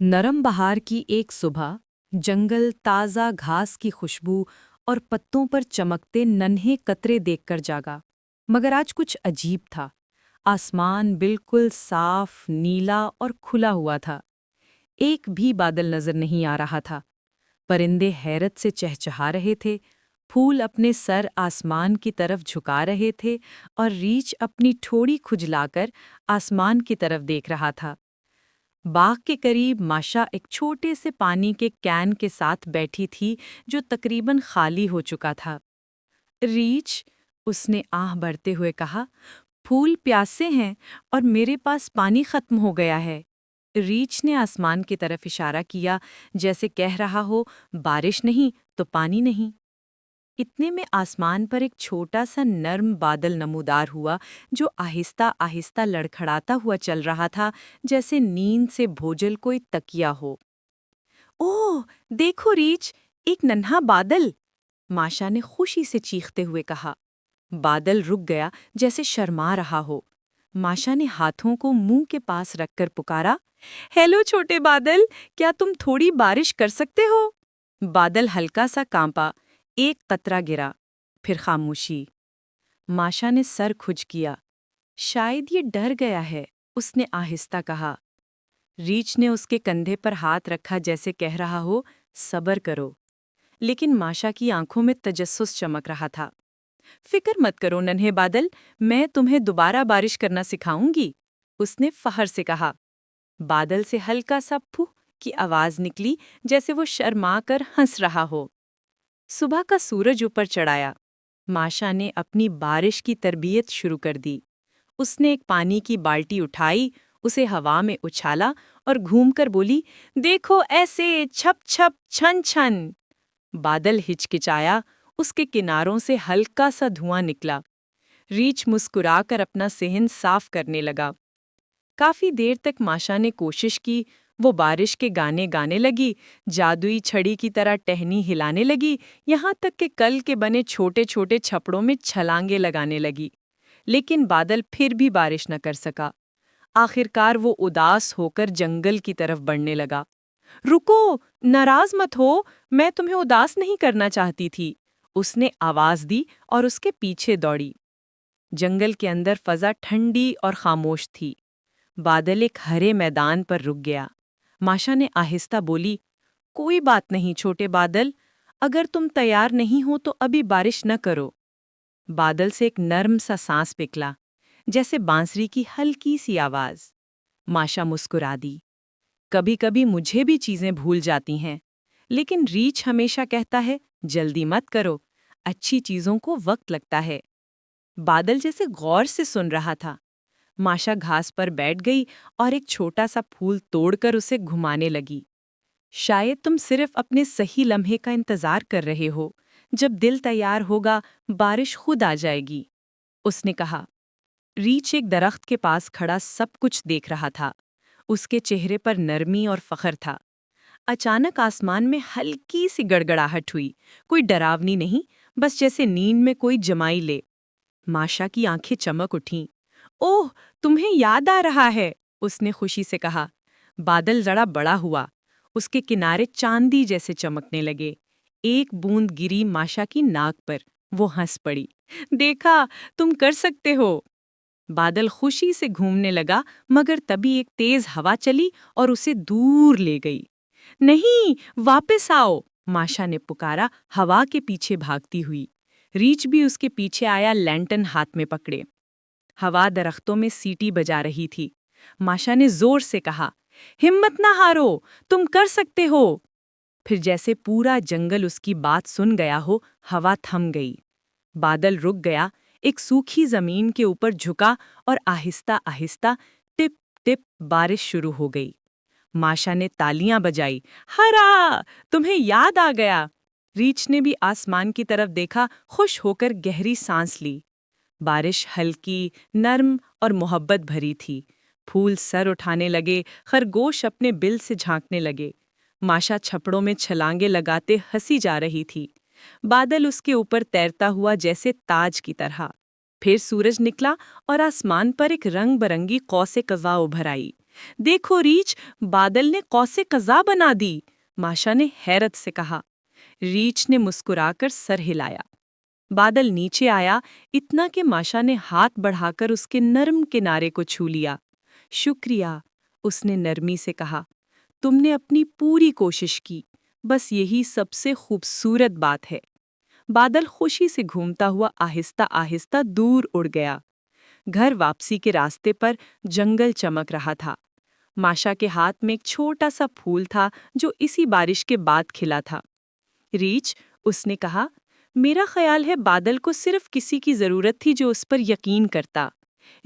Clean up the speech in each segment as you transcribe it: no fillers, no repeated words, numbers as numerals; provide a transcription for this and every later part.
नरम बहार की एक सुबह जंगल ताज़ा घास की खुशबू और पत्तों पर चमकते नन्हे कतरे देखकर जागा। मगर आज कुछ अजीब था। आसमान बिल्कुल साफ, नीला और खुला हुआ था। एक भी बादल नजर नहीं आ रहा था। परिंदे हैरत से चहचहा रहे थे। फूल अपने सर आसमान की तरफ झुका रहे थे और रीछ अपनी ठोड़ी खुजलाकर आसमान की तरफ देख रहा था। बाग के करीब माशा एक छोटे से पानी के कैन के साथ बैठी थी जो तकरीबन खाली हो चुका था। रीछ, उसने आह भरते हुए कहा, फूल प्यासे हैं और मेरे पास पानी खत्म हो गया है। रीछ ने आसमान की तरफ इशारा किया, जैसे कह रहा हो, बारिश नहीं तो पानी नहीं। इतने में आसमान पर एक छोटा सा नर्म बादल नमूदार हुआ जो आहिस्ता आहिस्ता लड़खड़ाता हुआ चल रहा था, जैसे नींद से भोजल कोई तकिया हो। ओह, देखो रीछ, एक नन्हा बादल! माशा ने खुशी से चीखते हुए कहा। बादल रुक गया, जैसे शर्मा रहा हो। माशा ने हाथों को मुंह के पास रखकर पुकारा, हेलो छोटे बादल, क्या तुम थोड़ी बारिश कर सकते हो? बादल हल्का सा कांपा, एक कतरा गिरा, फिर खामोशी। माशा ने सर खुज किया। शायद ये डर गया है, उसने आहिस्ता कहा। रीछ ने उसके कंधे पर हाथ रखा, जैसे कह रहा हो, सब्र करो। लेकिन माशा की आंखों में तजस्सुस चमक रहा था। फिक्र मत करो नन्हे बादल, मैं तुम्हें दोबारा बारिश करना सिखाऊंगी, उसने फहर से कहा। बादल से हल्का सा फूह की आवाज निकली, जैसे वो शर्मा कर हंस रहा हो। सुबह का सूरज ऊपर चढ़ाया। माशा ने अपनी बारिश की तरबियत शुरू कर दी। उसने एक पानी की बाल्टी उठाई, उसे हवा में उछाला और घूमकर बोली, देखो ऐसे, छप छप छन छन। बादल हिचकिचाया, उसके किनारों से हल्का सा धुआं निकला। रीछ मुस्कुराकर अपना सेहन साफ करने लगा। काफी देर तक माशा ने कोशिश की। वो बारिश के गाने गाने लगी, जादुई छड़ी की तरह टहनी हिलाने लगी, यहाँ तक कि कल के बने छोटे छोटे छपड़ों में छलांगे लगाने लगी। लेकिन बादल फिर भी बारिश न कर सका। आखिरकार वो उदास होकर जंगल की तरफ बढ़ने लगा। रुको, नाराज मत हो, मैं तुम्हें उदास नहीं करना चाहती थी, उसने आवाज दी और उसके पीछे दौड़ी। जंगल के अंदर फजा ठंडी और खामोश थी। बादल एक हरे मैदान पर रुक गया। माशा ने आहिस्ता बोली, कोई बात नहीं छोटे बादल, अगर तुम तैयार नहीं हो तो अभी बारिश न करो। बादल से एक नर्म सा सांस निकला, जैसे बांसुरी की हल्की सी आवाज। माशा मुस्कुरा दी। कभी कभी मुझे भी चीजें भूल जाती हैं, लेकिन रीछ हमेशा कहता है, जल्दी मत करो, अच्छी चीजों को वक्त लगता है। बादल जैसे गौर से सुन रहा था। माशा घास पर बैठ गई और एक छोटा सा फूल तोड़कर उसे घुमाने लगी। शायद तुम सिर्फ अपने सही लम्हे का इंतजार कर रहे हो, जब दिल तैयार होगा बारिश खुद आ जाएगी, उसने कहा। रीछ एक दरख्त के पास खड़ा सब कुछ देख रहा था। उसके चेहरे पर नरमी और फख्र था। अचानक आसमान में हल्की सी गड़गड़ाहट हुई, कोई डरावनी नहीं, बस जैसे नींद में कोई जमाई ले। माशा की आंखें चमक उठीं। ओह, तुम्हें याद आ रहा है, उसने खुशी से कहा। बादल जरा बड़ा हुआ, उसके किनारे चांदी जैसे चमकने लगे। एक बूंद गिरी माशा की नाक पर, वो हंस पड़ी। देखा, तुम कर सकते हो। बादल खुशी से घूमने लगा, मगर तभी एक तेज हवा चली और उसे दूर ले गई। नहीं, वापस आओ, माशा ने पुकारा, हवा के पीछे भागती हुई। रीछ भी उसके पीछे आया, लैंटन हाथ में पकड़े। हवा दरख्तों में सीटी बजा रही थी। माशा ने जोर से कहा, हिम्मत ना हारो, तुम कर सकते हो। फिर जैसे पूरा जंगल उसकी बात सुन गया हो, हवा थम गई। बादल रुक गया, एक सूखी जमीन के ऊपर झुका और आहिस्ता आहिस्ता टिप टिप बारिश शुरू हो गई। माशा ने तालियां बजाई, हरा, तुम्हें याद आ गया। रीछ ने भी आसमान की तरफ देखा, खुश होकर गहरी सांस ली। बारिश हल्की, नर्म और मोहब्बत भरी थी। फूल सर उठाने लगे, खरगोश अपने बिल से झांकने लगे। माशा छपड़ों में छलांगे लगाते हंसी जा रही थी। बादल उसके ऊपर तैरता हुआ जैसे ताज की तरह। फिर सूरज निकला और आसमान पर एक रंग बरंगी कौसे कज़ा उभर आई। देखो रीछ, बादल ने कौसे कज़ा बना दी, माशा ने हैरत से कहा। रीछ ने मुस्कुराकर सर हिलाया। बादल नीचे आया, इतना कि माशा ने हाथ बढ़ाकर उसके नर्म किनारे को छू लिया। शुक्रिया, उसने नरमी से कहा। तुमने अपनी पूरी कोशिश की, बस यही सबसे खूबसूरत बात है। बादल खुशी से घूमता हुआ आहिस्ता आहिस्ता दूर उड़ गया। घर वापसी के रास्ते पर जंगल चमक रहा था। माशा के हाथ में एक छोटा सा फूल था जो इसी बारिश के बाद खिला था। रीछ, उसने कहा, मेरा ख्याल है बादल को सिर्फ किसी की जरूरत थी जो उस पर यकीन करता।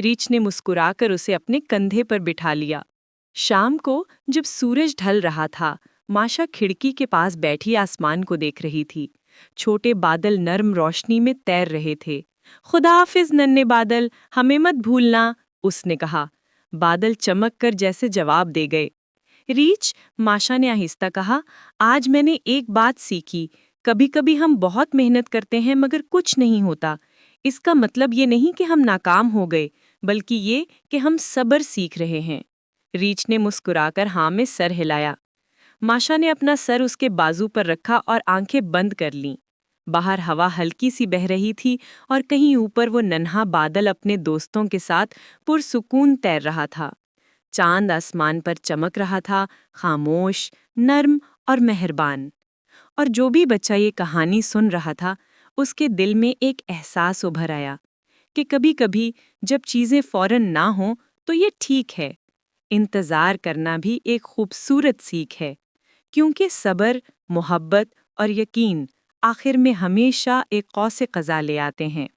रीछ ने मुस्कुराकर उसे अपने कंधे पर बिठा लिया। शाम को जब सूरज ढल रहा था, माशा खिड़की के पास बैठी आसमान को देख रही थी। छोटे बादल नर्म रोशनी में तैर रहे थे। खुदा हाफिज नन्हे बादल, हमें मत भूलना, उसने कहा। बादल चमक कर जैसे जवाब दे गए। रीछ, माशा ने आहिस्ता कहा, आज मैंने एक बात सीखी। कभी कभी हम बहुत मेहनत करते हैं मगर कुछ नहीं होता। इसका मतलब ये नहीं कि हम नाकाम हो गए, बल्कि ये कि हम सब्र सीख रहे हैं। रीछ ने मुस्कुराकर हाँ में सर हिलाया। माशा ने अपना सर उसके बाजू पर रखा और आंखें बंद कर लीं। बाहर हवा हल्की सी बह रही थी और कहीं ऊपर वो नन्हा बादल अपने दोस्तों के साथ पुरसुकून तैर रहा था। चांद आसमान पर चमक रहा था, खामोश, नर्म और मेहरबान। और जो भी बच्चा ये कहानी सुन रहा था, उसके दिल में एक एहसास उभर आया कि कभी-कभी जब चीजें फौरन ना हों तो ये ठीक है। इंतजार करना भी एक खूबसूरत सीख है, क्योंकि सब्र, मोहब्बत और यकीन आखिर में हमेशा एक कौसे क़ज़ा ले आते हैं।